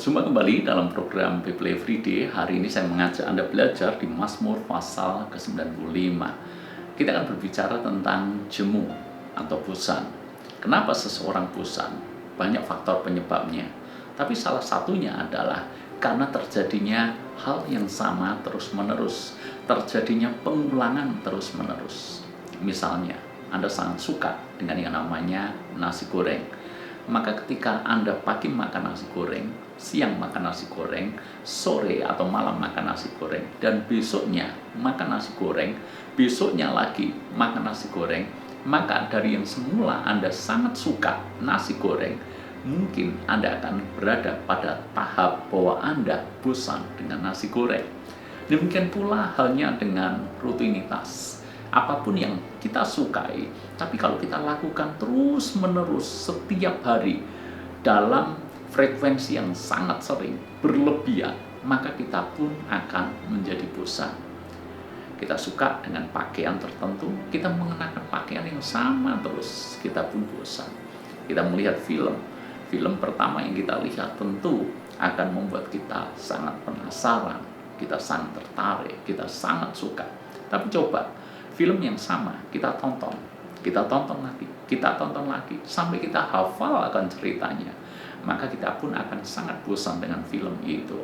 Berjumpa kembali dalam program Bible Everyday. Hari ini saya mengajak Anda belajar di Mazmur pasal ke-95. Kita akan berbicara tentang jemu atau bosan. Kenapa seseorang bosan? Banyak faktor penyebabnya. Tapi salah satunya adalah karena terjadinya hal yang sama terus-menerus. Terjadinya pengulangan terus-menerus. Misalnya, Anda sangat suka dengan yang namanya nasi goreng. Maka ketika Anda pagi makan nasi goreng, siang makan nasi goreng, sore atau malam makan nasi goreng, dan besoknya makan nasi goreng, besoknya lagi makan nasi goreng, maka dari yang semula Anda sangat suka nasi goreng, mungkin Anda akan berada pada tahap bahwa Anda bosan dengan nasi goreng. Demikian pula halnya dengan rutinitas. Apapun yang kita sukai, tapi kalau kita lakukan terus-menerus setiap hari dalam frekuensi yang sangat sering, berlebihan, maka kita pun akan menjadi bosan. Kita suka dengan pakaian tertentu, kita mengenakan pakaian yang sama terus, kita pun bosan. Kita melihat film pertama yang kita lihat tentu akan membuat kita sangat penasaran, kita sangat tertarik, kita sangat suka. Tapi coba, film yang sama kita tonton lagi, sampai kita hafal akan ceritanya, maka kita pun akan sangat bosan dengan film itu.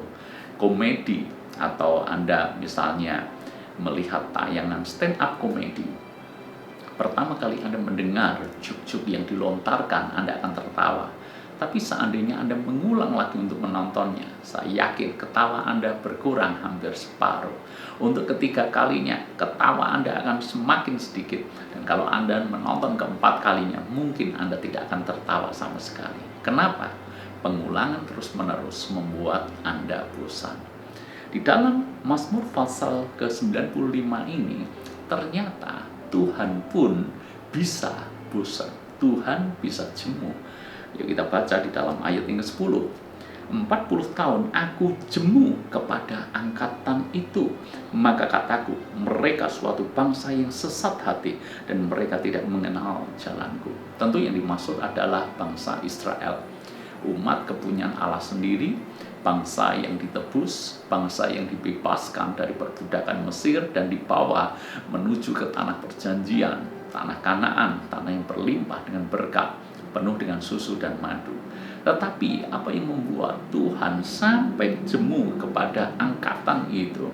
Komedi, atau Anda misalnya melihat tayangan stand up komedi, pertama kali Anda mendengar joke-joke yang dilontarkan, Anda akan tertawa. Tapi seandainya Anda mengulang lagi untuk menontonnya, saya yakin ketawa Anda berkurang hampir separuh. Untuk ketiga kalinya, ketawa Anda akan semakin sedikit. Dan kalau Anda menonton keempat kalinya, mungkin Anda tidak akan tertawa sama sekali. Kenapa? Pengulangan terus-menerus membuat Anda bosan. Di dalam Mazmur pasal ke-95 ini, ternyata Tuhan pun bisa bosan. Tuhan bisa jemu. Yuk kita baca di dalam ayat yang ke-10. 40 tahun aku jemu kepada angkatan itu, maka kataku, mereka suatu bangsa yang sesat hati, dan mereka tidak mengenal jalanku. Tentu yang dimaksud adalah bangsa Israel, umat kepunyaan Allah sendiri, bangsa yang ditebus, bangsa yang dibebaskan dari perbudakan Mesir dan dibawa menuju ke tanah perjanjian, tanah Kanaan, tanah yang berlimpah dengan berkat, penuh dengan susu dan madu. Tetapi apa yang membuat Tuhan sampai jemu kepada angkatan itu,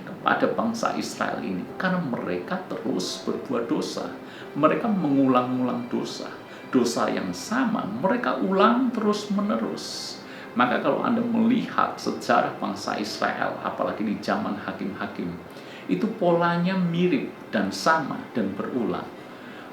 kepada bangsa Israel ini? Karena mereka terus berbuat dosa. Mereka mengulang-ulang dosa. Dosa yang sama mereka ulang terus-menerus. Maka kalau Anda melihat sejarah bangsa Israel, apalagi di zaman hakim-hakim, itu polanya mirip dan sama dan berulang.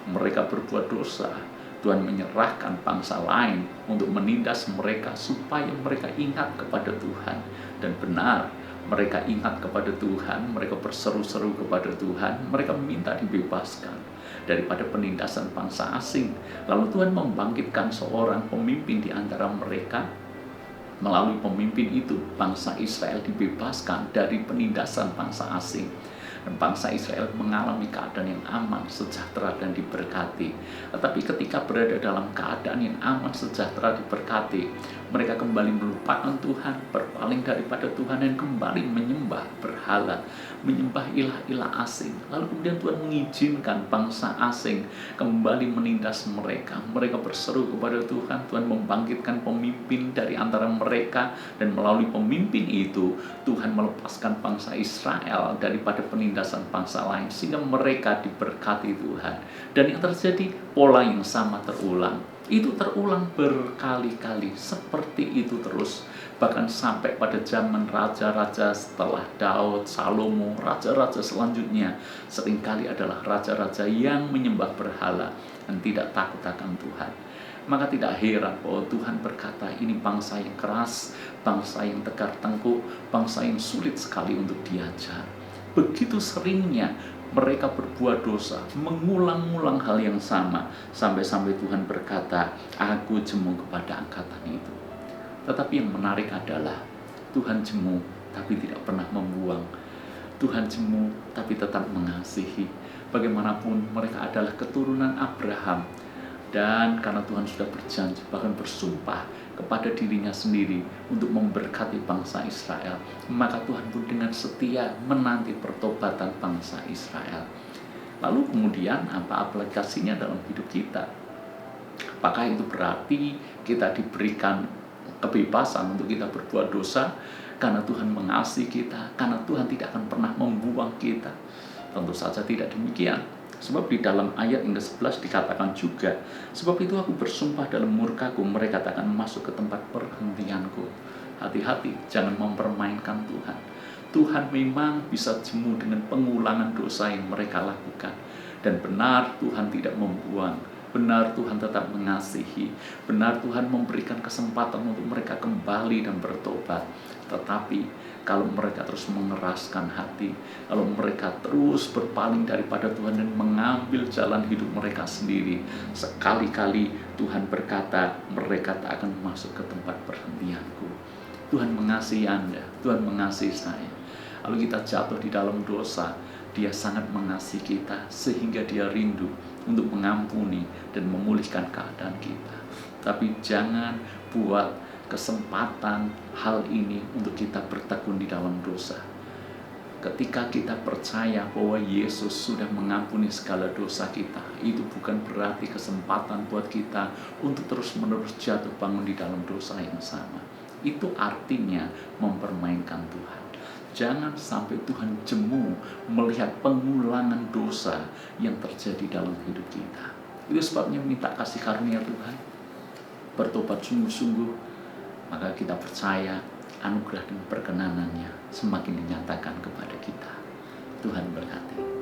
Mereka berbuat dosa, Tuhan menyerahkan bangsa lain untuk menindas mereka supaya mereka ingat kepada Tuhan. Dan benar, mereka ingat kepada Tuhan, mereka berseru-seru kepada Tuhan, mereka minta dibebaskan daripada penindasan bangsa asing. Lalu Tuhan membangkitkan seorang pemimpin di antara mereka. Melalui pemimpin itu, bangsa Israel dibebaskan dari penindasan bangsa asing. Dan bangsa Israel mengalami keadaan yang aman, sejahtera, dan diberkati. Tetapi ketika berada dalam keadaan yang aman, sejahtera, diberkati, mereka kembali melupakan Tuhan, berpaling daripada Tuhan, dan kembali menyembah berhala, menyembah ilah-ilah asing. Lalu kemudian Tuhan mengizinkan bangsa asing kembali menindas mereka. Mereka berseru kepada Tuhan, Tuhan membangkitkan pemimpin dari antara mereka, dan melalui pemimpin itu Tuhan melepaskan bangsa Israel daripada penindasan bangsa lain, sehingga mereka diberkati Tuhan. Dan yang terjadi, pola yang sama terulang. Itu terulang berkali-kali, seperti itu terus. Bahkan sampai pada zaman raja-raja setelah Daud, Salomo, raja-raja selanjutnya seringkali adalah raja-raja yang menyembah berhala dan tidak takut akan Tuhan. Maka tidak heran bahwa Tuhan berkata, ini bangsa yang keras, bangsa yang tegar tengkuk, bangsa yang sulit sekali untuk diajar. Begitu seringnya mereka berbuat dosa, mengulang-ulang hal yang sama, sampai-sampai Tuhan berkata, aku jemu kepada angkatan itu. Tetapi yang menarik adalah, Tuhan jemu tapi tidak pernah membuang. Tuhan jemu tapi tetap mengasihi. Bagaimanapun mereka adalah keturunan Abraham, Dan karena Tuhan sudah berjanji, bahkan bersumpah kepada dirinya sendiri untuk memberkati bangsa Israel, maka Tuhan pun dengan setia menanti pertobatan bangsa Israel. Lalu kemudian apa aplikasinya dalam hidup kita? Apakah itu berarti kita diberikan kebebasan untuk kita berbuat dosa karena Tuhan mengasihi kita, karena Tuhan tidak akan pernah membuang kita? Tentu saja tidak demikian. Sebab di dalam ayat yang ke-11 dikatakan juga, sebab itu aku bersumpah dalam murkaku, mereka tak akan masuk ke tempat perhentianku. Hati-hati, jangan mempermainkan Tuhan. Tuhan memang bisa jemu dengan pengulangan dosa yang mereka lakukan. Dan benar Tuhan tidak membuang, benar Tuhan tetap mengasihi, benar Tuhan memberikan kesempatan untuk mereka kembali dan bertobat. Tetapi kalau mereka terus mengeraskan hati, kalau mereka terus berpaling daripada Tuhan dan mengambil jalan hidup mereka sendiri, sekali-kali Tuhan berkata, mereka tak akan masuk ke tempat perhentianku. Tuhan mengasihi Anda, Tuhan mengasihi saya. Lalu kita jatuh di dalam dosa, Dia sangat mengasihi kita sehingga Dia rindu untuk mengampuni dan memulihkan keadaan kita. Tapi jangan buat kesempatan hal ini untuk kita bertekun di dalam dosa. Ketika kita percaya bahwa Yesus sudah mengampuni segala dosa kita, itu bukan berarti kesempatan buat kita untuk terus-menerus jatuh bangun di dalam dosa yang sama. Itu artinya mempermainkan Tuhan. Jangan sampai Tuhan jemu melihat pengulangan dosa yang terjadi dalam hidup kita. Itu sebabnya minta kasih karunia Tuhan, bertobat sungguh-sungguh. Maka kita percaya anugerah dan perkenanannya semakin dinyatakan kepada kita. Tuhan berkati.